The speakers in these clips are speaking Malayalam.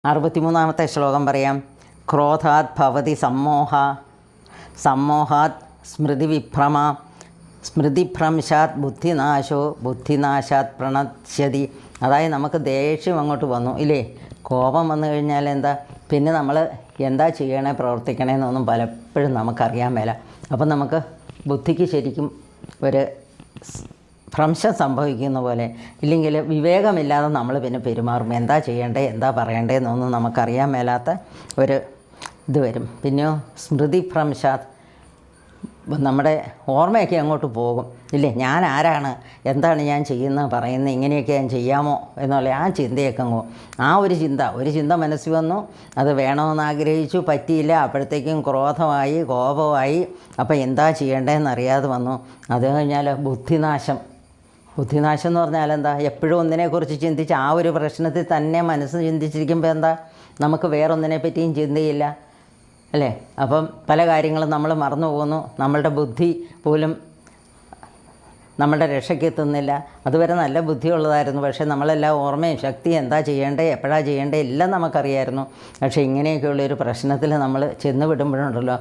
63-ാമത്തെ ശ്ലോകം പറയാം. ക്രോധാത് ഭവതി സമ്മോഹ, സമ്മോഹാത് സ്മൃതിവിഭ്രമ, സ്മൃതിഭ്രംശാത് ബുദ്ധിനാശോ, ബുദ്ധിനാശാത് പ്രണശ്യതി. അതായത് നമുക്ക് ദേഷ്യം അങ്ങോട്ട് വന്നു ഇല്ലേ, കോപം വന്നു കഴിഞ്ഞാൽ എന്താ, പിന്നെ നമ്മൾ എന്താ ചെയ്യണേ പ്രവർത്തിക്കണേന്നൊന്നും പലപ്പോഴും നമുക്കറിയാൻ മേല. അപ്പം നമുക്ക് ബുദ്ധിക്ക് ശരിക്കും ഒരു ഭ്രംശം സംഭവിക്കുന്ന പോലെ, ഇല്ലെങ്കിൽ വിവേകമില്ലാതെ നമ്മൾ പിന്നെ പെരുമാറും. എന്താ ചെയ്യേണ്ടേ എന്താ പറയേണ്ടതെന്നൊന്നും നമുക്കറിയാൻ മേലാത്ത ഒരു ഇത് വരും. പിന്നെയോ സ്മൃതിഭ്രംശാത്, നമ്മുടെ ഓർമ്മയൊക്കെ അങ്ങോട്ട് പോകും ഇല്ലേ, ഞാൻ ആരാണ്, എന്താണ് ഞാൻ ചെയ്യുന്നത് പറയുന്നത്, ഇങ്ങനെയൊക്കെ ഞാൻ ചെയ്യാമോ എന്നുള്ള ആ ചിന്തയൊക്കെ അങ്ങ്, ആ ഒരു ചിന്ത മനസ്സിൽ വന്നു, അത് വേണമെന്ന് ആഗ്രഹിച്ചു, പറ്റിയില്ല, അപ്പോഴത്തേക്കും ക്രോധമായി, കോപമായി, അപ്പോൾ എന്താ ചെയ്യേണ്ടതെന്ന് അറിയാതെ വന്നു. അത് കഴിഞ്ഞാൽ ബുദ്ധിനാശം എന്ന് പറഞ്ഞാൽ എന്താ, എപ്പോഴും ഒന്നിനെക്കുറിച്ച് ചിന്തിച്ച് ആ ഒരു പ്രശ്നത്തിൽ തന്നെ മനസ്സ് ചിന്തിച്ചിരിക്കുമ്പോൾ എന്താ, നമുക്ക് വേറൊന്നിനെ പറ്റിയും ചിന്തയില്ല അല്ലേ. അപ്പം പല കാര്യങ്ങളും നമ്മൾ മറന്നു പോകുന്നു, നമ്മളുടെ ബുദ്ധി പോലും നമ്മളുടെ രക്ഷയ്ക്കെത്തുന്നില്ല. അതുവരെ നല്ല ബുദ്ധിയുള്ളതായിരുന്നു, പക്ഷേ നമ്മളെല്ലാം ഓർമ്മയും ശക്തിയും എന്താ ചെയ്യേണ്ടേ എപ്പോഴാണ് ചെയ്യേണ്ടേ എല്ലാം നമുക്കറിയായിരുന്നു. പക്ഷേ ഇങ്ങനെയൊക്കെയുള്ളൊരു പ്രശ്നത്തിൽ നമ്മൾ ചെന്ന് വിടുമ്പോഴുണ്ടല്ലോ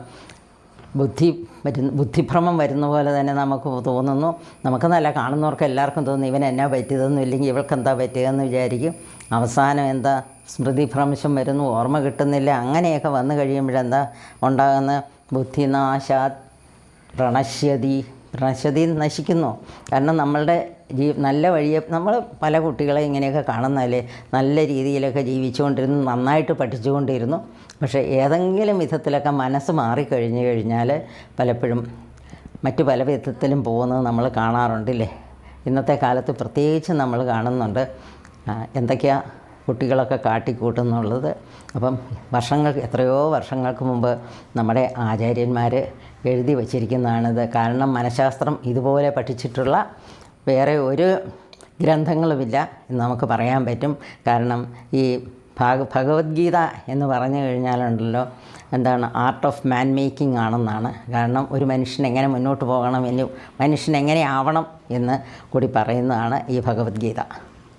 ബുദ്ധിഭ്രമം വരുന്ന പോലെ തന്നെ നമുക്ക് തോന്നുന്നു. നമുക്ക് നല്ല കാണുന്നവർക്ക് എല്ലാവർക്കും തോന്നുന്നു ഇവൻ എന്നാ പറ്റിയതെന്നും ഇല്ലെങ്കിൽ ഇവൾക്ക് എന്താ പറ്റിയതെന്ന് വിചാരിക്കും. അവസാനം എന്താ, സ്മൃതിഭ്രംശം വരുന്നു, ഓർമ്മ കിട്ടുന്നില്ല. അങ്ങനെയൊക്കെ വന്നു കഴിയുമ്പോഴെന്താ ഉണ്ടാകുന്ന, ബുദ്ധിനാശാത് പ്രണശ്യതി, നശിക്കുന്നു. കാരണം നമ്മളുടെ നല്ല വഴിയെ നമ്മൾ പല കുട്ടികളെ ഇങ്ങനെയൊക്കെ കാണുന്നതല്ലേ, നല്ല രീതിയിലൊക്കെ ജീവിച്ചുകൊണ്ടിരുന്നു, നന്നായിട്ട് പഠിച്ചുകൊണ്ടിരുന്നു. പക്ഷേ ഏതെങ്കിലും വിധത്തിലൊക്കെ മനസ്സ് മാറിക്കഴിഞ്ഞു കഴിഞ്ഞാൽ പലപ്പോഴും മറ്റു പല വിധത്തിലും പോകുന്നത് നമ്മൾ കാണാറുണ്ടല്ലേ. ഇന്നത്തെ കാലത്ത് പ്രത്യേകിച്ച് നമ്മൾ കാണുന്നുണ്ട് എന്തൊക്കെയാണ് കുട്ടികളൊക്കെ കാട്ടിക്കൂട്ടുന്നുള്ളത്. അപ്പം എത്രയോ വർഷങ്ങൾക്ക് മുമ്പ് നമ്മുടെ ആചാര്യന്മാർ എഴുതി വച്ചിരിക്കുന്നതാണിത്. കാരണം മനഃശാസ്ത്രം ഇതുപോലെ പഠിച്ചിട്ടുള്ള വേറെ ഒരു ഗ്രന്ഥങ്ങളുമില്ല എന്ന് നമുക്ക് പറയാൻ പറ്റും. കാരണം ഈ ഭഗവത്ഗീത എന്ന് പറഞ്ഞു കഴിഞ്ഞാലുണ്ടല്ലോ എന്താണ്, ആർട്ട് ഓഫ് മാൻ മേക്കിംഗ് ആണെന്നാണ്. കാരണം ഒരു മനുഷ്യൻ എങ്ങനെ മുന്നോട്ട് പോകണം, മനുഷ്യൻ എങ്ങനെ ആവണം എന്ന് കൂടി പറയുന്നതാണ് ഈ ഭഗവത്ഗീത.